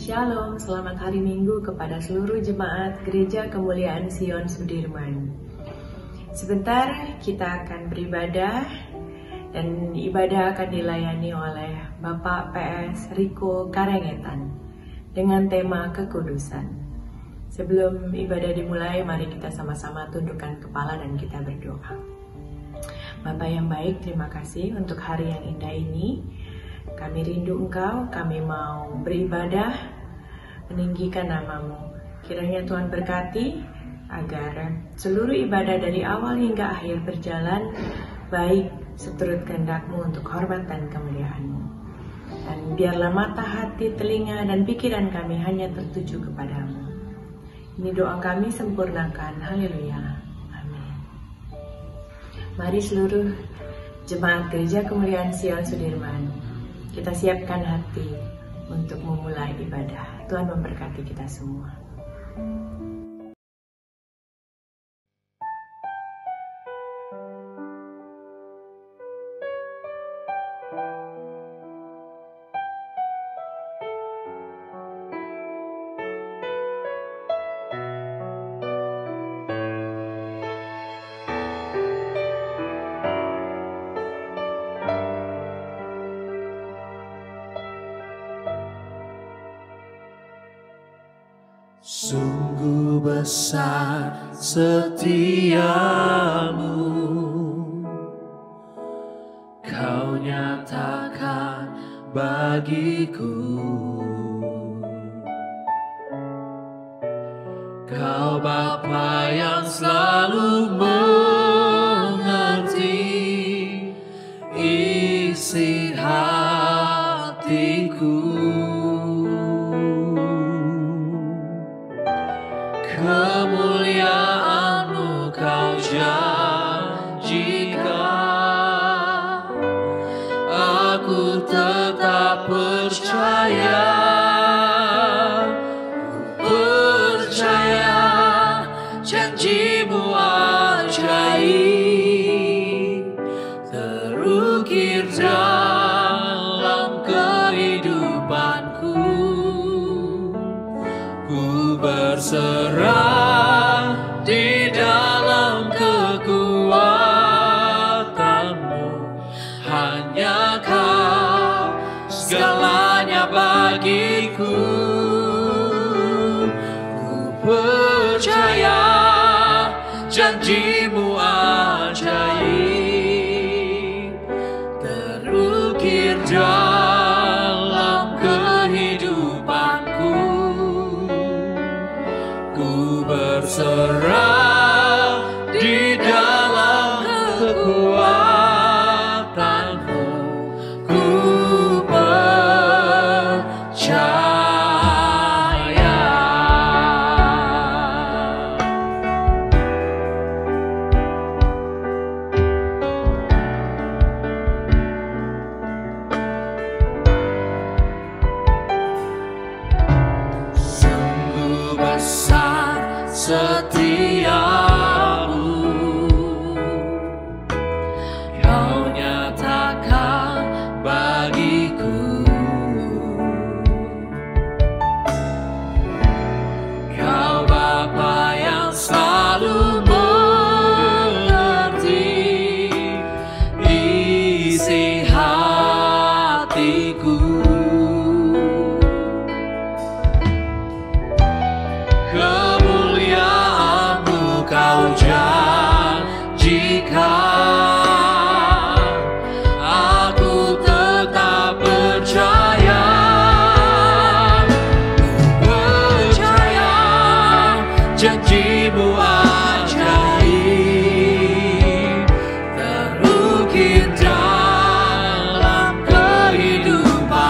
Shalom, selamat hari Minggu kepada seluruh jemaat Gereja Kemuliaan Sion Sudirman. Sebentar kita akan beribadah dan ibadah akan dilayani oleh Bapak PS Riko Karengetan dengan tema kekudusan. Sebelum ibadah dimulai, mari kita sama-sama tundukkan kepala dan kita berdoa. Bapak yang baik, terima kasih untuk hari yang indah ini. Kami rindu Engkau, kami mau beribadah, meninggikan nama-Mu. Kiranya Tuhan berkati agar seluruh ibadah dari awal hingga akhir berjalan baik seturut kehendak-Mu untuk hormat dan kemuliaan-Mu. Dan biarlah mata, hati, telinga, dan pikiran kami hanya tertuju kepadamu. Ini doa kami, sempurnakan. Haleluya. Amin. Mari seluruh jemaat Gereja Kemuliaan Sion Sudirman, kita siapkan hati untuk memulai ibadah. Tuhan memberkati kita semua. Sungguh besar setiamu, Kau nyatakan bagiku. Kau Bapa yang selalu mengerti isi hatiku. Kemuliaan-Mu Kau janjikan, aku tetap percaya, janji-Mu ajaib, terukir dalam kehidupanku. Ku berserah di dalam kekuatan-Mu, hanya Kau segalanya bagiku. Ku percaya janji-Mu ajaib, terukir dalam kehidupanku. Ku berserah di dalam kekuatan-Mu, ku percaya. Sungguh besar setiamu, Kau nyatakan bagiku. Kau Bapa yang selalu mengerti isi hatiku. Kemuliaan-Mu Kau janjikan, aku tetap percaya, janji-Mu ajaib, terukir dalam kehidupan.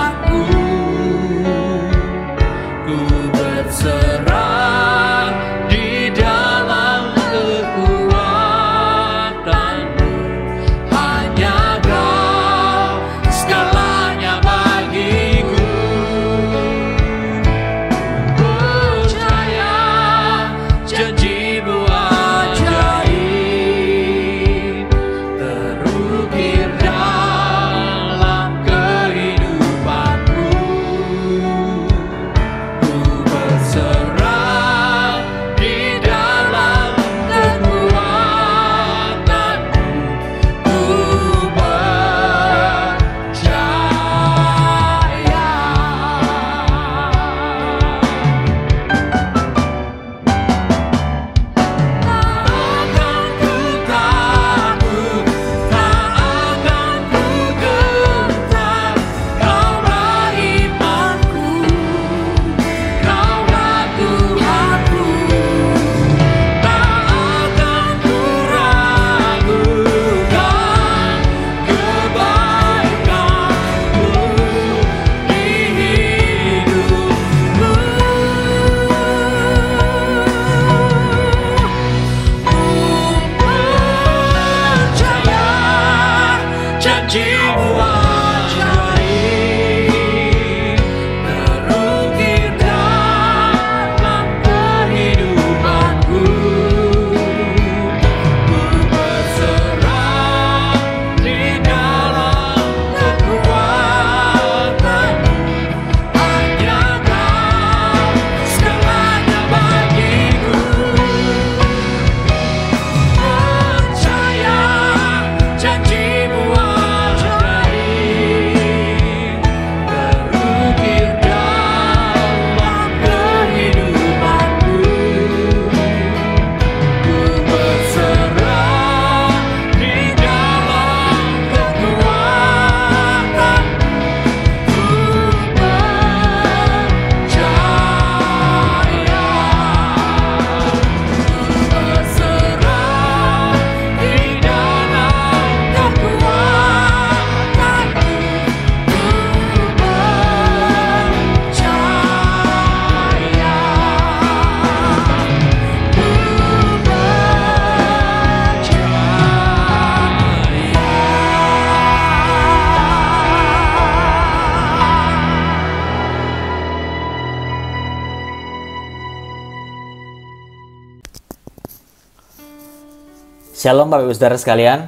Shalom Bapak Ibu Saudara sekalian.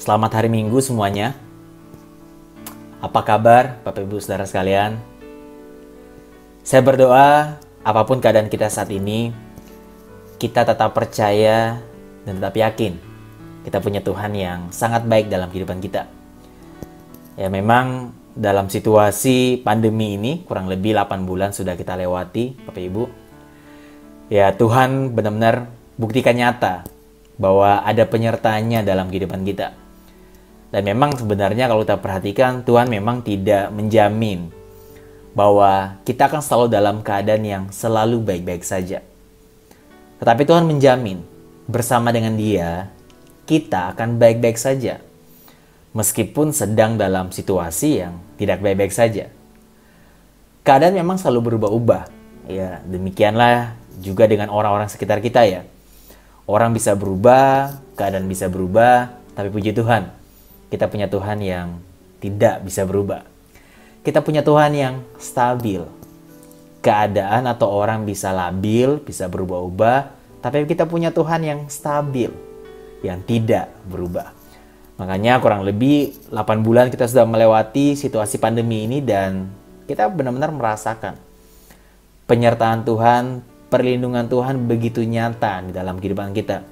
Selamat hari Minggu semuanya. Apa kabar Bapak Ibu Saudara sekalian? Saya berdoa apapun keadaan kita saat ini, kita tetap percaya dan tetap yakin kita punya Tuhan yang sangat baik dalam kehidupan kita. Ya memang dalam situasi pandemi ini kurang lebih 8 bulan sudah kita lewati Bapak Ibu. Ya Tuhan benar-benar buktikan nyata bahwa ada penyertaannya dalam kehidupan kita. Dan memang sebenarnya kalau kita perhatikan, Tuhan memang tidak menjamin bahwa kita akan selalu dalam keadaan yang selalu baik-baik saja. Tetapi Tuhan menjamin bersama dengan Dia, kita akan baik-baik saja. Meskipun sedang dalam situasi yang tidak baik-baik saja. Keadaan memang selalu berubah-ubah. Ya, demikianlah juga dengan orang-orang sekitar kita ya. Orang bisa berubah, keadaan bisa berubah, tapi puji Tuhan, kita punya Tuhan yang tidak bisa berubah. Kita punya Tuhan yang stabil. Keadaan atau orang bisa labil, bisa berubah-ubah, tapi kita punya Tuhan yang stabil, yang tidak berubah. Makanya kurang lebih 8 bulan kita sudah melewati situasi pandemi ini dan kita benar-benar merasakan penyertaan Tuhan, perlindungan Tuhan begitu nyata di dalam kehidupan kita.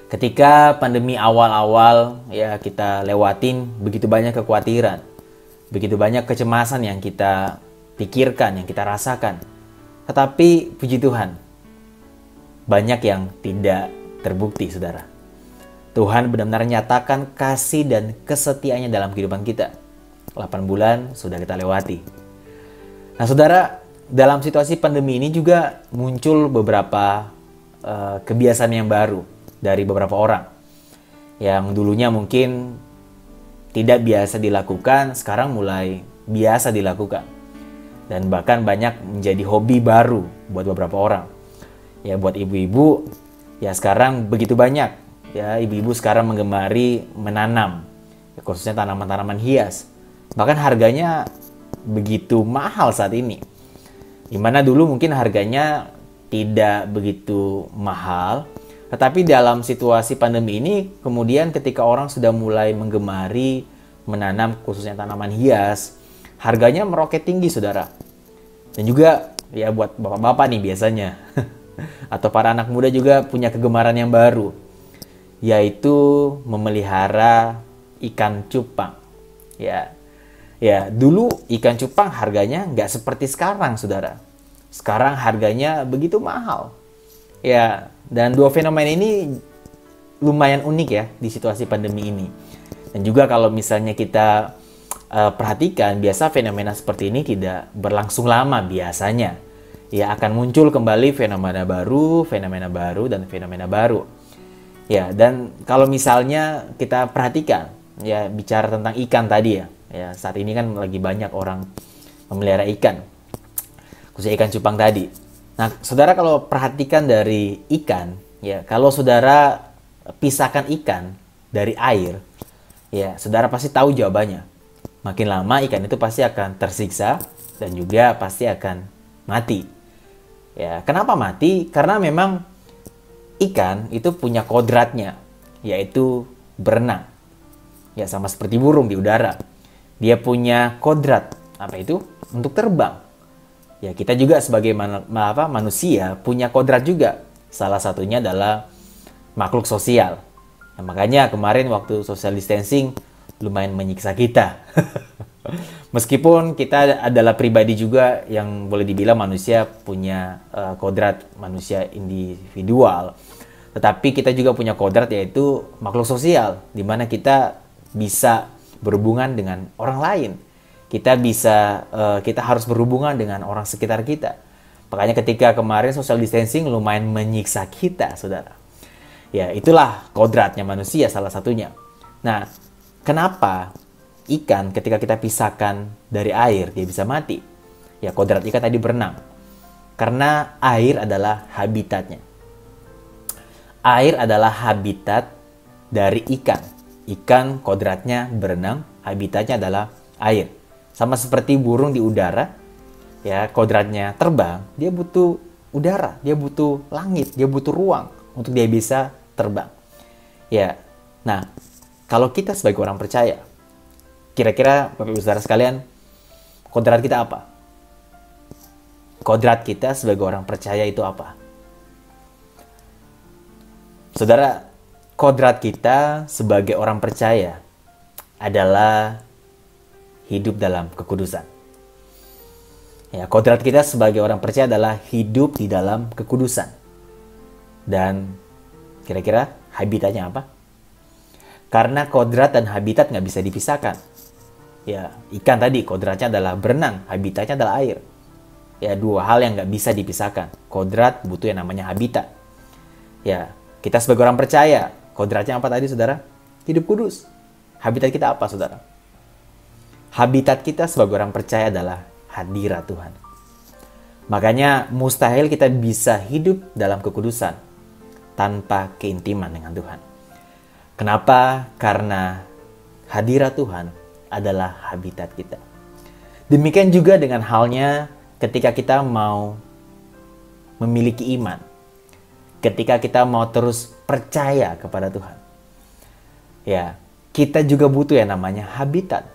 Ketika pandemi awal-awal ya kita lewatin, begitu banyak kekhawatiran, begitu banyak kecemasan yang kita pikirkan, yang kita rasakan. Tetapi puji Tuhan, banyak yang tidak terbukti saudara. Tuhan benar-benar nyatakan kasih dan kesetiaannya dalam kehidupan kita. 8 bulan sudah kita lewati. Nah saudara, dalam situasi pandemi ini juga muncul beberapa kebiasaan yang baru dari beberapa orang. Yang dulunya mungkin tidak biasa dilakukan, sekarang mulai biasa dilakukan. Dan bahkan banyak menjadi hobi baru buat beberapa orang. Ya buat ibu-ibu, ya sekarang begitu banyak. Ya ibu-ibu sekarang menggemari menanam, ya, khususnya tanaman-tanaman hias. Bahkan harganya begitu mahal saat ini. Dimana dulu mungkin harganya tidak begitu mahal, tetapi dalam situasi pandemi ini, kemudian ketika orang sudah mulai menggemari menanam khususnya tanaman hias, harganya meroket tinggi saudara. Dan juga ya buat bapak-bapak nih biasanya, atau para anak muda juga punya kegemaran yang baru, yaitu memelihara ikan cupang. Ya, dulu ikan cupang harganya nggak seperti sekarang, saudara. Sekarang harganya begitu mahal. Ya, dan dua fenomena ini lumayan unik ya di situasi pandemi ini. Dan juga kalau misalnya kita perhatikan, biasa fenomena seperti ini tidak berlangsung lama biasanya. Ya, akan muncul kembali fenomena baru, dan fenomena baru. Ya, dan kalau misalnya kita perhatikan, ya bicara tentang ikan tadi ya. Ya, saat ini kan lagi banyak orang memelihara ikan, khususnya ikan cupang tadi. Nah, saudara kalau perhatikan dari ikan, ya kalau saudara pisahkan ikan dari air, ya saudara pasti tahu jawabannya. Makin lama ikan itu pasti akan tersiksa dan juga pasti akan mati. Ya, kenapa mati? Karena memang ikan itu punya kodratnya, yaitu berenang. Ya, sama seperti burung di udara. Dia punya kodrat, apa itu? Untuk terbang. Ya, kita juga sebagai manusia punya kodrat juga. Salah satunya adalah makhluk sosial. Nah, makanya kemarin waktu social distancing lumayan menyiksa kita. Meskipun kita adalah pribadi juga yang boleh dibilang manusia punya kodrat manusia individual. Tetapi kita juga punya kodrat yaitu makhluk sosial, di mana kita bisa berhubungan dengan orang lain. Kita harus berhubungan dengan orang sekitar kita. Makanya ketika kemarin social distancing lumayan menyiksa kita, saudara. Ya, itulah kodratnya manusia salah satunya. Nah, kenapa ikan ketika kita pisahkan dari air dia bisa mati? Ya, kodrat ikan tadi berenang. Karena air adalah habitatnya. Air adalah habitat dari ikan. Ikan kodratnya berenang, habitatnya adalah air. Sama seperti burung di udara, ya kodratnya terbang, dia butuh udara, dia butuh langit, dia butuh ruang untuk dia bisa terbang. Ya, nah, kalau kita sebagai orang percaya, kira-kira Bapak Ibu Saudara sekalian, kodrat kita apa? Kodrat kita sebagai orang percaya itu apa? Saudara, kodrat kita sebagai orang percaya adalah hidup dalam kekudusan. Ya, kodrat kita sebagai orang percaya adalah hidup di dalam kekudusan. Dan kira-kira habitatnya apa? Karena kodrat dan habitat nggak bisa dipisahkan. Ya, ikan tadi kodratnya adalah berenang, habitatnya adalah air. Ya, dua hal yang nggak bisa dipisahkan. Kodrat butuh yang namanya habitat. Ya, kita sebagai orang percaya, kodratnya apa tadi, saudara? Hidup kudus. Habitat kita apa, saudara? Habitat kita sebagai orang percaya adalah hadirat Tuhan. Makanya mustahil kita bisa hidup dalam kekudusan tanpa keintiman dengan Tuhan. Kenapa? Karena hadirat Tuhan adalah habitat kita. Demikian juga dengan halnya ketika kita mau memiliki iman. Ketika kita mau terus percaya kepada Tuhan. Ya, kita juga butuh yang namanya habitat.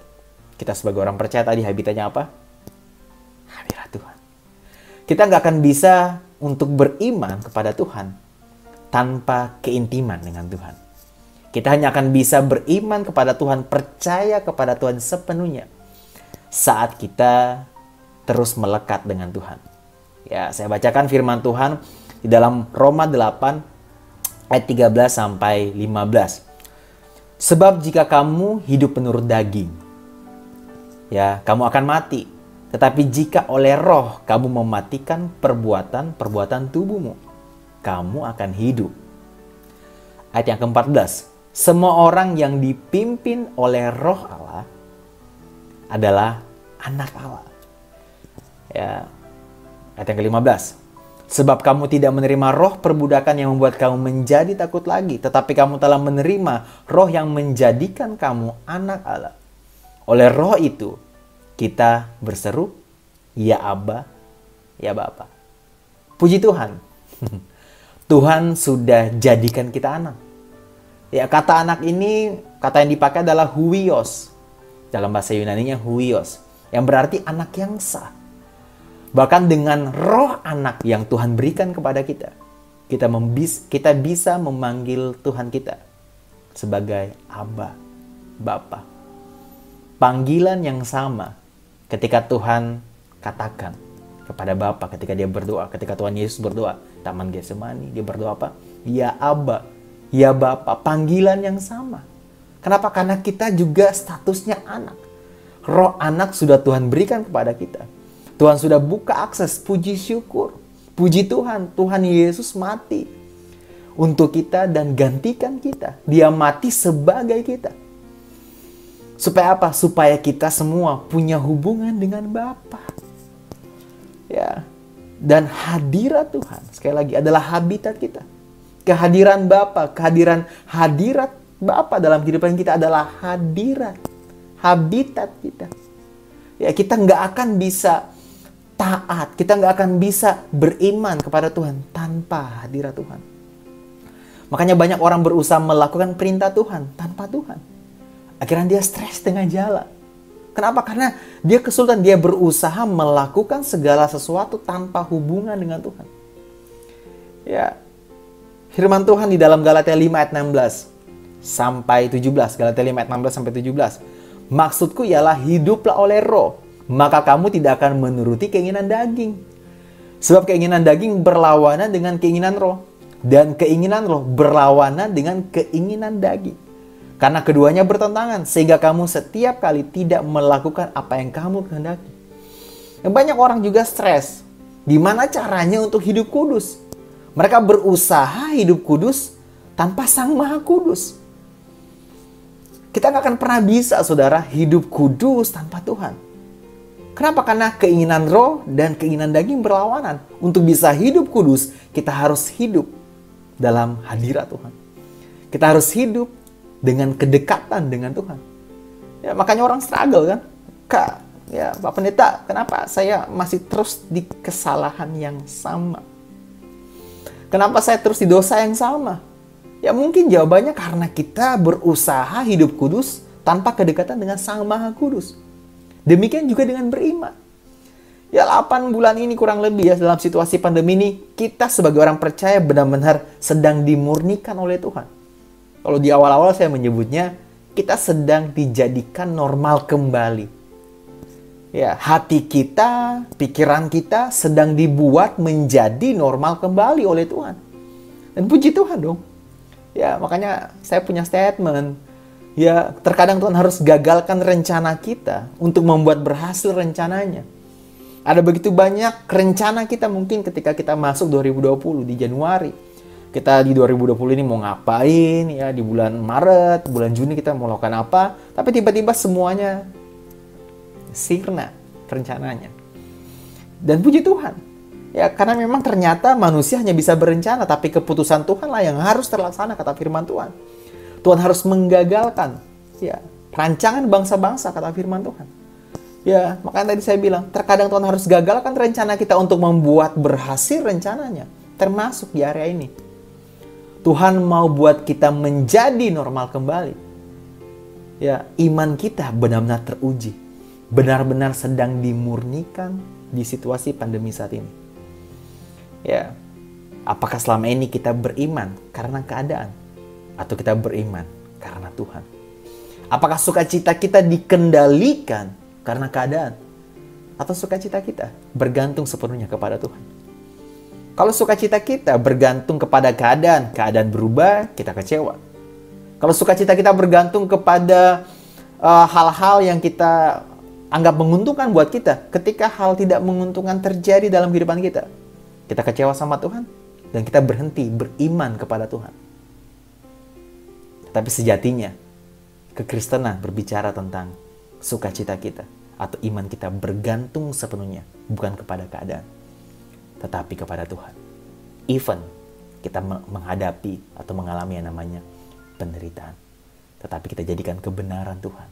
Kita sebagai orang percaya tadi habitatnya apa? Hadirat Tuhan. Kita nggak akan bisa untuk beriman kepada Tuhan tanpa keintiman dengan Tuhan. Kita hanya akan bisa beriman kepada Tuhan, percaya kepada Tuhan sepenuhnya saat kita terus melekat dengan Tuhan. Ya, saya bacakan firman Tuhan di dalam Roma 8 ayat 13 sampai 15. Sebab jika kamu hidup menurut daging, ya, kamu akan mati. Tetapi jika oleh roh kamu mematikan perbuatan tubuhmu, kamu akan hidup. Ayat yang ke-14. Semua orang yang dipimpin oleh roh Allah adalah anak Allah. Ya. Ayat yang ke-15. Sebab kamu tidak menerima roh perbudakan yang membuat kamu menjadi takut lagi, tetapi kamu telah menerima roh yang menjadikan kamu anak Allah. Oleh roh itu, kita berseru, ya Abba, ya Bapa. Puji Tuhan. Tuhan sudah jadikan kita anak. Ya, kata anak ini, kata yang dipakai adalah huios. Dalam bahasa Yunaninya huios, yang berarti anak yang sah. Bahkan dengan roh anak yang Tuhan berikan kepada kita, kita bisa memanggil Tuhan kita sebagai Abba, Bapa. Panggilan yang sama ketika Tuhan katakan kepada Bapa ketika dia berdoa, ketika Tuhan Yesus berdoa, Taman Getsemani, dia berdoa apa? Ya Abba, ya Bapa, panggilan yang sama. Kenapa? Karena kita juga statusnya anak. Roh anak sudah Tuhan berikan kepada kita. Tuhan sudah buka akses, puji syukur. Puji Tuhan, Tuhan Yesus mati untuk kita dan gantikan kita. Dia mati sebagai kita. Supaya apa? Supaya kita semua punya hubungan dengan Bapa. Ya. Dan hadirat Tuhan, sekali lagi, adalah habitat kita. Kehadiran Bapa, hadirat Bapa dalam kehidupan kita adalah hadirat, habitat kita. Ya, kita nggak akan bisa taat, kita nggak akan bisa beriman kepada Tuhan tanpa hadirat Tuhan. Makanya banyak orang berusaha melakukan perintah Tuhan tanpa Tuhan. Akhirnya dia stres tengah jalan. Kenapa? Karena dia kesulitan, dia berusaha melakukan segala sesuatu tanpa hubungan dengan Tuhan. Ya. Firman Tuhan di dalam Galatia 5 ayat 16 sampai 17. Galatia 5 ayat 16 sampai 17. Maksudku ialah hiduplah oleh roh, maka kamu tidak akan menuruti keinginan daging. Sebab keinginan daging berlawanan dengan keinginan roh, dan keinginan roh berlawanan dengan keinginan daging. Karena keduanya bertentangan, sehingga kamu setiap kali tidak melakukan apa yang kamu kehendaki. Banyak orang juga stres. Gimana caranya untuk hidup kudus? Mereka berusaha hidup kudus tanpa Sang Maha Kudus. Kita nggak akan pernah bisa, saudara, hidup kudus tanpa Tuhan. Kenapa? Karena keinginan roh dan keinginan daging berlawanan. Untuk bisa hidup kudus, kita harus hidup dalam hadirat Tuhan. Kita harus hidup dengan kedekatan dengan Tuhan. Ya, makanya orang struggle kan. Kak, ya Pak Pendeta, kenapa saya masih terus di kesalahan yang sama? Kenapa saya terus di dosa yang sama? Ya mungkin jawabannya karena kita berusaha hidup kudus tanpa kedekatan dengan Sang Maha Kudus. Demikian juga dengan beriman. Ya 8 bulan ini kurang lebih ya dalam situasi pandemi ini, kita sebagai orang percaya benar-benar sedang dimurnikan oleh Tuhan. Kalau di awal-awal saya menyebutnya, kita sedang dijadikan normal kembali. Ya, hati kita, pikiran kita sedang dibuat menjadi normal kembali oleh Tuhan. Dan puji Tuhan dong. Ya, makanya saya punya statement. Ya, terkadang Tuhan harus gagalkan rencana kita untuk membuat berhasil rencananya. Ada begitu banyak rencana kita mungkin ketika kita masuk 2020 di Januari. Kita di 2020 ini mau ngapain ya, di bulan Maret, bulan Juni kita mau lakukan apa. Tapi tiba-tiba semuanya sirna rencananya. Dan puji Tuhan. Ya, karena memang ternyata manusia hanya bisa berencana, tapi keputusan Tuhan lah yang harus terlaksana, kata firman Tuhan. Tuhan harus menggagalkan ya, rancangan bangsa-bangsa, kata firman Tuhan. Ya, makanya tadi saya bilang, terkadang Tuhan harus gagalkan rencana kita untuk membuat berhasil rencananya, termasuk di area ini. Tuhan mau buat kita menjadi normal kembali. Ya, iman kita benar-benar teruji, benar-benar sedang dimurnikan di situasi pandemi saat ini. Ya, apakah selama ini kita beriman karena keadaan, atau kita beriman karena Tuhan? Apakah sukacita kita dikendalikan karena keadaan, atau sukacita kita bergantung sepenuhnya kepada Tuhan? Kalau sukacita kita bergantung kepada keadaan, keadaan berubah, kita kecewa. Kalau sukacita kita bergantung kepada hal-hal yang kita anggap menguntungkan buat kita, ketika hal tidak menguntungkan terjadi dalam kehidupan kita, kita kecewa sama Tuhan, dan kita berhenti beriman kepada Tuhan. Tapi sejatinya, kekristenan berbicara tentang sukacita kita atau iman kita bergantung sepenuhnya bukan kepada keadaan, tetapi kepada Tuhan. Even kita menghadapi atau mengalami yang namanya penderitaan, tetapi kita jadikan kebenaran Tuhan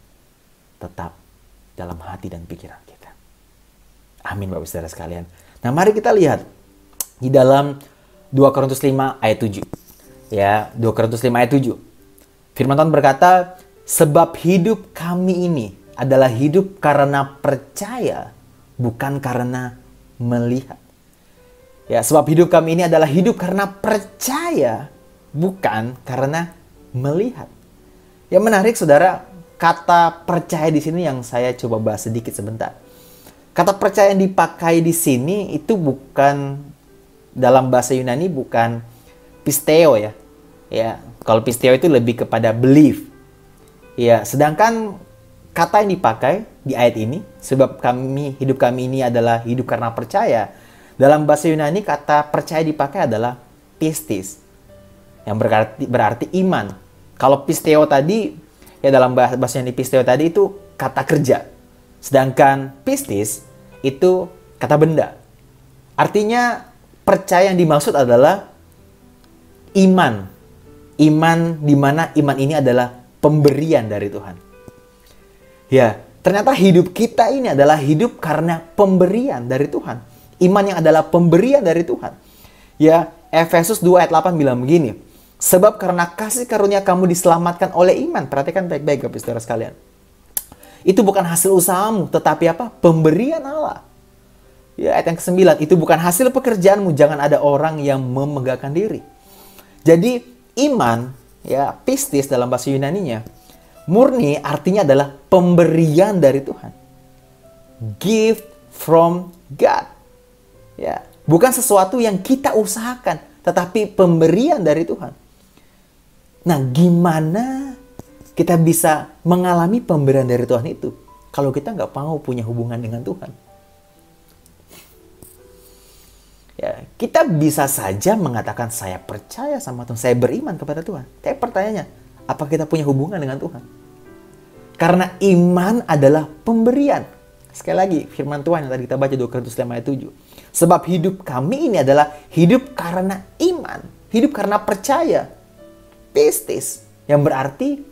tetap dalam hati dan pikiran kita. Amin, Bapak Saudara sekalian. Nah, mari kita lihat di dalam 2 Korintus 5 ayat 7. Ya, 2 Korintus 5 ayat 7. Firman Tuhan berkata, sebab hidup kami ini adalah hidup karena percaya, bukan karena melihat. Ya, sebab hidup kami ini adalah hidup karena percaya, bukan karena melihat. Ya, menarik saudara, kata percaya di sini yang saya coba bahas sedikit sebentar. Kata percaya yang dipakai di sini itu bukan, dalam bahasa Yunani bukan pisteo ya. Ya, kalau pisteo itu lebih kepada belief. Ya, sedangkan kata yang dipakai di ayat ini, sebab hidup kami ini adalah hidup karena percaya. Dalam bahasa Yunani kata percaya dipakai adalah pistis, yang berarti iman. Kalau pisteo tadi, ya dalam bahasa Yunani pisteo tadi itu kata kerja. Sedangkan pistis itu kata benda. Artinya percaya yang dimaksud adalah iman. Iman di mana iman ini adalah pemberian dari Tuhan. Ya, ternyata hidup kita ini adalah hidup karena pemberian dari Tuhan. Iman yang adalah pemberian dari Tuhan. Ya, Efesus 2 ayat 8 bilang begini. Sebab karena kasih karunia kamu diselamatkan oleh iman. Perhatikan baik-baik Bapak Saudara sekalian. Itu bukan hasil usahamu, tetapi apa? Pemberian Allah. Ya, ayat yang ke-9, itu bukan hasil pekerjaanmu, jangan ada orang yang memegahkan diri. Jadi, iman, ya, pistis dalam bahasa Yunaninya, murni artinya adalah pemberian dari Tuhan. Gift from God. Ya, bukan sesuatu yang kita usahakan, tetapi pemberian dari Tuhan. Nah, gimana kita bisa mengalami pemberian dari Tuhan itu kalau kita nggak mau punya hubungan dengan Tuhan? Ya, kita bisa saja mengatakan saya percaya sama Tuhan, saya beriman kepada Tuhan. Tapi pertanyaannya, apa kita punya hubungan dengan Tuhan? Karena iman adalah pemberian. Sekali lagi, firman Tuhan yang tadi kita baca 2 Korintus 5 ayat 7. Sebab hidup kami ini adalah hidup karena iman, hidup karena percaya. Pistis, yang berarti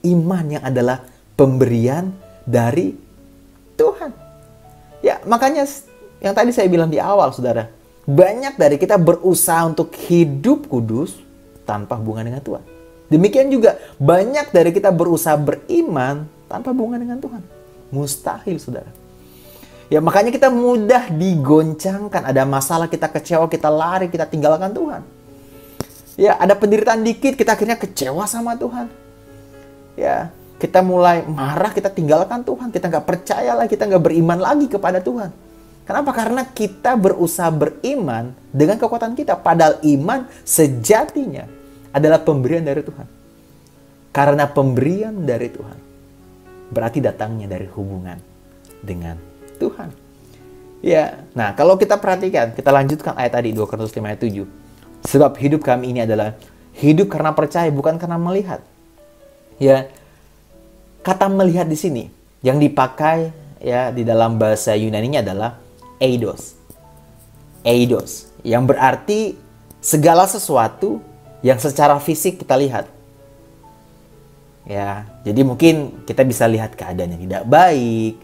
iman yang adalah pemberian dari Tuhan. Ya, makanya yang tadi saya bilang di awal, saudara, banyak dari kita berusaha untuk hidup kudus, tanpa hubungan dengan Tuhan. Demikian juga banyak dari kita berusaha beriman tanpa hubungan dengan Tuhan. Mustahil, saudara. Ya, makanya kita mudah digoncangkan. Ada masalah, kita kecewa, kita lari, kita tinggalkan Tuhan. Ya, ada penderitaan dikit, kita akhirnya kecewa sama Tuhan. Ya, kita mulai marah, kita tinggalkan Tuhan. Kita nggak percaya lagi, kita nggak beriman lagi kepada Tuhan. Kenapa? Karena kita berusaha beriman dengan kekuatan kita. Padahal iman sejatinya adalah pemberian dari Tuhan. Karena pemberian dari Tuhan berarti datangnya dari hubungan dengan Tuhan. Ya, nah kalau kita perhatikan, kita lanjutkan ayat tadi 2 Korintus 5 ayat 7. Sebab hidup kami ini adalah hidup karena percaya, bukan karena melihat. Ya, kata melihat di sini yang dipakai ya di dalam bahasa Yunani-nya adalah eidos. Eidos, yang berarti segala sesuatu yang secara fisik kita lihat. Ya, jadi mungkin kita bisa lihat keadaan yang tidak baik.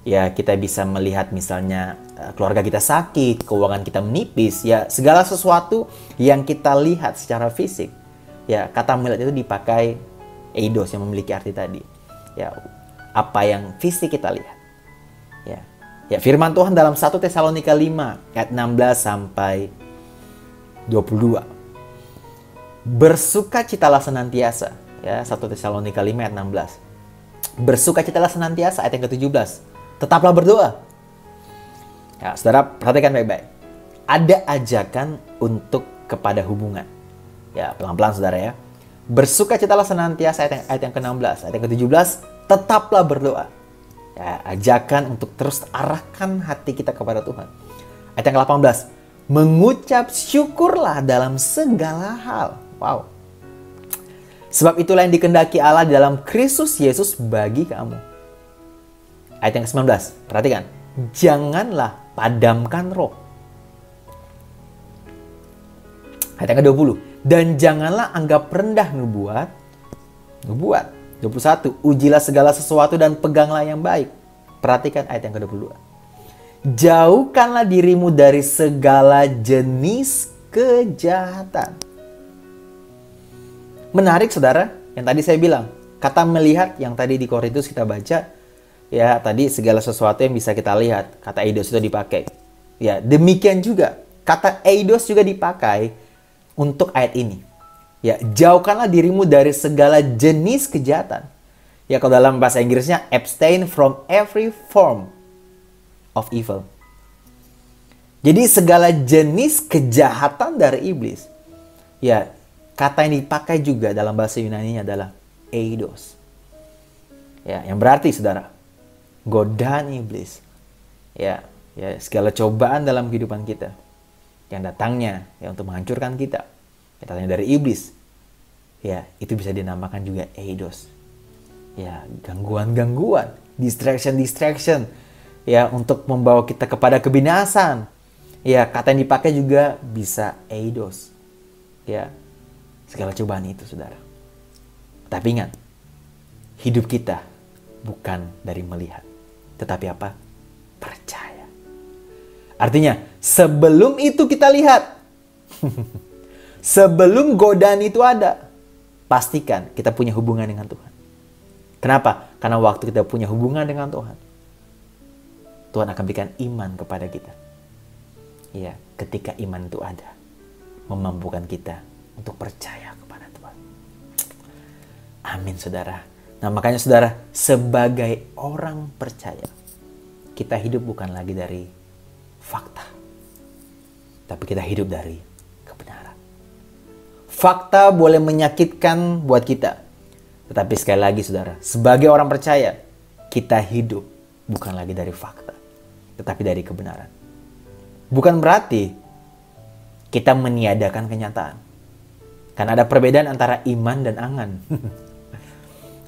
Ya, kita bisa melihat misalnya keluarga kita sakit, keuangan kita menipis. Ya, segala sesuatu yang kita lihat secara fisik. Ya, kata melihat itu dipakai eidos yang memiliki arti tadi. Ya, apa yang fisik kita lihat. Ya. Ya, firman Tuhan dalam 1 Tesalonika 5 ayat 16 sampai 22. Bersukacitalah senantiasa. Ya, 1 Tesalonika 5 ayat 16. Bersukacitalah senantiasa ayat yang ke-17. Tetaplah berdoa. Ya, saudara perhatikan baik-baik. Ada ajakan untuk kepada hubungan. Ya, pelan-pelan saudara ya. Bersukacitalah senantiasa ayat yang ke-16. Ayat yang ke-17. Tetaplah berdoa. Ya, ajakan untuk terus arahkan hati kita kepada Tuhan. Ayat yang ke-18. Mengucap syukurlah dalam segala hal. Wow. Sebab itulah yang dikehendaki Allah dalam Kristus Yesus bagi kamu. Ayat yang ke-19. Perhatikan. Janganlah padamkan roh. Ayat yang ke-20. Dan janganlah anggap rendah nubuat. 21. Ujilah segala sesuatu dan peganglah yang baik. Perhatikan ayat yang ke-22. Jauhkanlah dirimu dari segala jenis kejahatan. Menarik saudara, yang tadi saya bilang. Kata melihat yang tadi di Korintus kita baca. Ya, tadi segala sesuatu yang bisa kita lihat. Kata eidos itu dipakai. Ya, demikian juga. Kata eidos juga dipakai untuk ayat ini. Ya, jauhkanlah dirimu dari segala jenis kejahatan. Ya, kalau dalam bahasa Inggrisnya, abstain from every form of evil. Jadi segala jenis kejahatan dari iblis. Ya, kata yang dipakai juga dalam bahasa Yunani adalah eidos. Ya, yang berarti saudara, godaan iblis. Ya, segala cobaan dalam kehidupan kita yang datangnya ya untuk menghancurkan kita. Ya, datangnya dari iblis. Ya, itu bisa dinamakan juga eidos. Ya, gangguan-gangguan, distraction. Ya, untuk membawa kita kepada kebinasan. Ya, kata yang dipakai juga bisa eidos. Ya, segala cobaan itu, saudara. Tapi ingat, hidup kita bukan dari melihat. Tetapi apa? Percaya. Artinya, sebelum itu kita lihat. Sebelum godaan itu ada. Pastikan kita punya hubungan dengan Tuhan. Kenapa? Karena waktu kita punya hubungan dengan Tuhan. Tuhan akan berikan iman kepada kita. Ya, ketika iman itu ada. Memampukan kita untuk percaya kepada Tuhan. Amin, saudara. Nah, makanya saudara, sebagai orang percaya, kita hidup bukan lagi dari fakta. Tapi kita hidup dari kebenaran. Fakta boleh menyakitkan buat kita. Tetapi sekali lagi saudara, sebagai orang percaya, kita hidup bukan lagi dari fakta. Tetapi dari kebenaran. Bukan berarti kita meniadakan kenyataan. Karena ada perbedaan antara iman dan angan.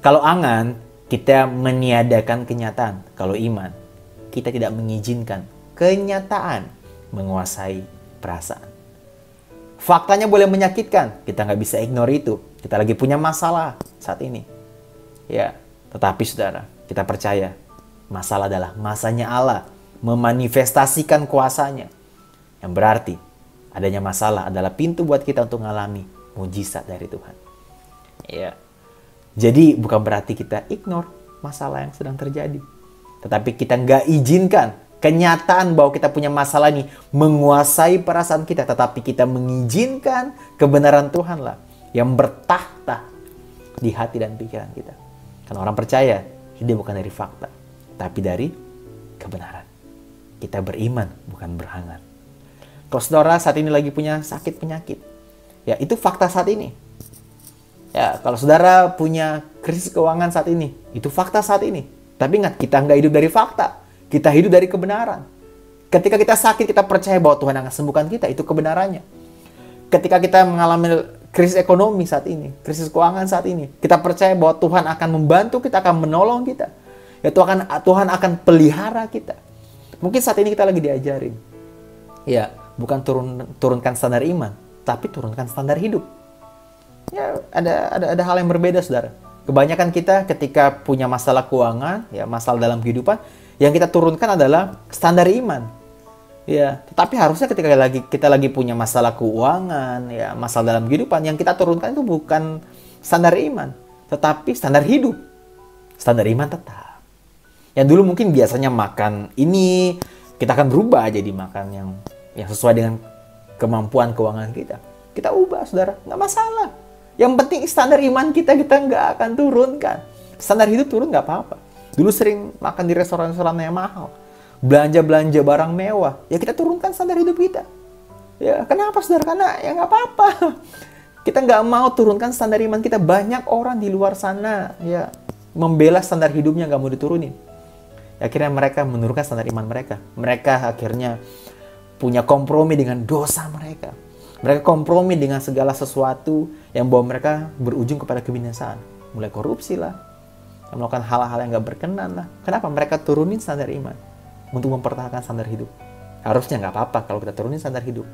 Kalau angan, kita meniadakan kenyataan. Kalau iman, kita tidak mengizinkan kenyataan menguasai perasaan. Faktanya boleh menyakitkan. Kita nggak bisa ignore itu. Kita lagi punya masalah saat ini. Ya, tetapi saudara, kita percaya masalah adalah masanya Allah memanifestasikan kuasanya. Yang berarti adanya masalah adalah pintu buat kita untuk mengalami mujizat dari Tuhan. Ya. Jadi bukan berarti kita ignore masalah yang sedang terjadi. Tetapi kita nggak izinkan kenyataan bahwa kita punya masalah ini menguasai perasaan kita. Tetapi kita mengizinkan kebenaran Tuhan lah yang bertahta di hati dan pikiran kita. Karena orang percaya hidup bukan dari fakta, tapi dari kebenaran. Kita beriman, bukan berangan. Kalau saudara saat ini lagi punya sakit penyakit, ya itu fakta saat ini. Ya, kalau saudara punya krisis keuangan saat ini, itu fakta saat ini. Tapi ingat, kita nggak hidup dari fakta. Kita hidup dari kebenaran. Ketika kita sakit, kita percaya bahwa Tuhan akan sembuhkan kita. Itu kebenarannya. Ketika kita mengalami krisis ekonomi saat ini, krisis keuangan saat ini, kita percaya bahwa Tuhan akan membantu kita, akan menolong kita. Ya, Tuhan akan pelihara kita. Mungkin saat ini kita lagi diajarin. Ya, bukan turunkan standar iman, tapi turunkan standar hidup. Ya, ada hal yang berbeda, saudara. Kebanyakan kita ketika punya masalah keuangan, ya masalah dalam kehidupan, yang kita turunkan adalah standar iman. Ya, tetapi harusnya ketika kita lagi punya masalah keuangan, ya masalah dalam kehidupan, yang kita turunkan itu bukan standar iman, tetapi standar hidup. Standar iman tetap. Yang dulu mungkin biasanya makan ini, kita akan berubah jadi makan yang sesuai dengan kemampuan keuangan kita. Kita ubah, saudara, nggak masalah. Yang penting standar iman kita nggak akan turunkan. Standar hidup turun nggak apa-apa. Dulu sering makan di restoran-restoran yang mahal. Belanja barang mewah. Ya kita turunkan standar hidup kita. Ya kenapa, saudara? Karena ya nggak apa-apa. Kita nggak mau turunkan standar iman kita. Banyak orang di luar sana ya membela standar hidupnya, nggak mau diturunin. Akhirnya mereka menurunkan standar iman mereka. Mereka akhirnya punya kompromi dengan dosa mereka. Mereka kompromi dengan segala sesuatu yang bawa mereka berujung kepada kebinasaan. Mulai korupsi lah, melakukan hal-hal yang gak berkenan lah. Kenapa? Mereka turunin standar iman untuk mempertahankan standar hidup. Harusnya gak apa-apa kalau kita turunin standar hidup,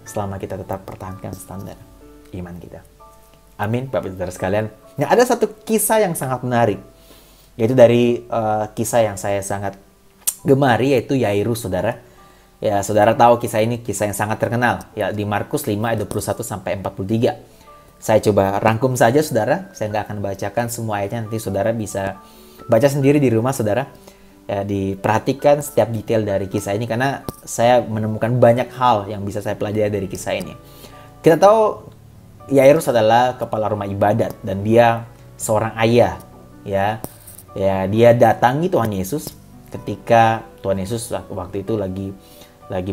selama kita tetap pertahankan standar iman kita. Amin, Bapak Saudara sekalian. Nah, ada satu kisah yang sangat menarik, yaitu dari kisah yang saya sangat gemari, yaitu Yairus, saudara. Ya, saudara tahu kisah ini, kisah yang sangat terkenal. Ya, di Markus 5 ayat 21 sampai 43. Saya coba rangkum saja, saudara. Saya nggak akan bacakan semua ayatnya, nanti saudara bisa baca sendiri di rumah, saudara. Ya, diperhatikan setiap detail dari kisah ini, karena saya menemukan banyak hal yang bisa saya pelajari dari kisah ini. Kita tahu Yairus adalah kepala rumah ibadat, dan dia seorang ayah. Ya, dia datangi Tuhan Yesus ketika Tuhan Yesus waktu itu lagi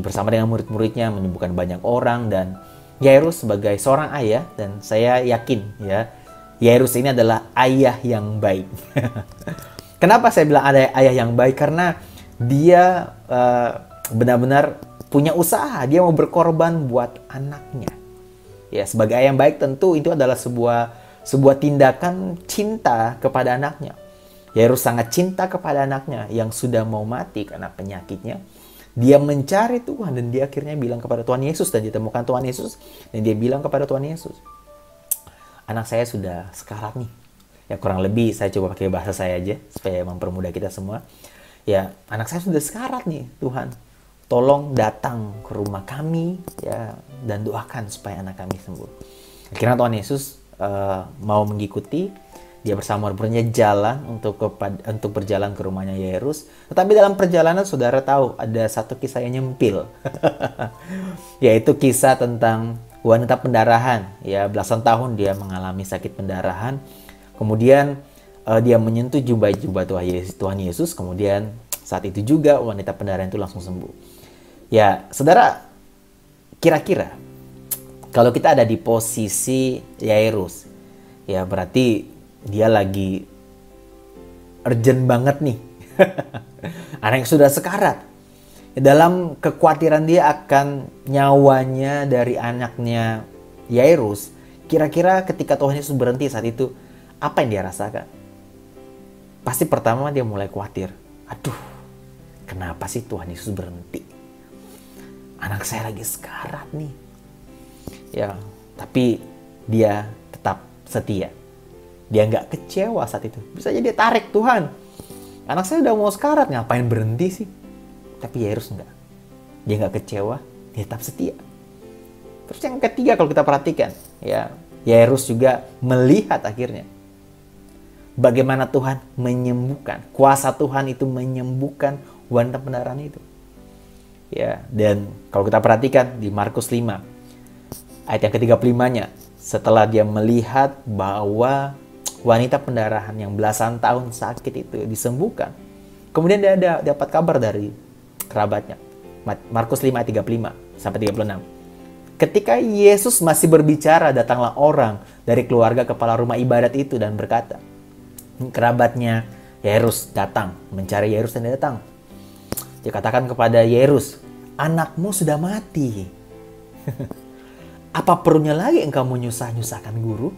bersama dengan murid-muridnya menyembuhkan banyak orang, dan Yairus sebagai seorang ayah, dan saya yakin ya Yairus ini adalah ayah yang baik. Kenapa saya bilang ada ayah yang baik? Karena dia benar-benar punya usaha, dia mau berkorban buat anaknya. Ya, sebagai ayah yang baik tentu itu adalah sebuah tindakan cinta kepada anaknya. Yairus sangat cinta kepada anaknya yang sudah mau mati karena penyakitnya. Dia mencari Tuhan, dan dia akhirnya bilang kepada Tuhan Yesus, dan ditemukan Tuhan Yesus, dan dia bilang kepada Tuhan Yesus, anak saya sudah sekarat nih. Ya, kurang lebih saya coba pakai bahasa saya aja supaya mempermudah kita semua. Ya, anak saya sudah sekarat nih, Tuhan. Tolong datang ke rumah kami ya, dan doakan supaya anak kami sembuh. Akhirnya Tuhan Yesus mau mengikuti. Dia bersama murid-muridnya jalan untuk berjalan ke rumahnya Yairus. Tetapi dalam perjalanan, saudara tahu ada satu kisah yang nyempil. Yaitu kisah tentang wanita pendarahan. Ya, belasan tahun dia mengalami sakit pendarahan. Kemudian dia menyentuh jubah Tuhan Yesus. Kemudian saat itu juga wanita pendarahan itu langsung sembuh. Ya, saudara, kira-kira kalau kita ada di posisi Yairus, ya berarti dia lagi urgent banget nih. Anak yang sudah sekarat. Dalam kekhawatiran dia akan nyawanya dari anaknya Yairus, kira-kira ketika Tuhan Yesus berhenti saat itu, apa yang dia rasakan? Pasti pertama dia mulai khawatir. Aduh, kenapa sih Tuhan Yesus berhenti? Anak saya lagi sekarat nih. Ya, tapi dia tetap setia. Dia nggak kecewa saat itu. Bisa jadi dia tarik, Tuhan, anak saya udah mau sekarat, ngapain berhenti sih? Tapi Yairus enggak. Dia nggak kecewa, dia tetap setia. Terus yang ketiga kalau kita perhatikan, ya, Yairus juga melihat akhirnya bagaimana Tuhan menyembuhkan, kuasa Tuhan itu menyembuhkan wanita pendarahan itu. Ya, dan kalau kita perhatikan di Markus 5 ayat yang ke-35-nya, setelah dia melihat bahwa wanita pendarahan yang belasan tahun sakit itu disembuhkan, kemudian dia dapat kabar dari kerabatnya. Markus 5 ayat 35 sampai 36. Ketika Yesus masih berbicara, datanglah orang dari keluarga kepala rumah ibadat itu dan berkata, kerabatnya Yairus datang, mencari Yairus dan dia datang. Dia katakan kepada Yairus, anakmu sudah mati. Apa perlunya lagi engkau menyusah-nyusahkan guru?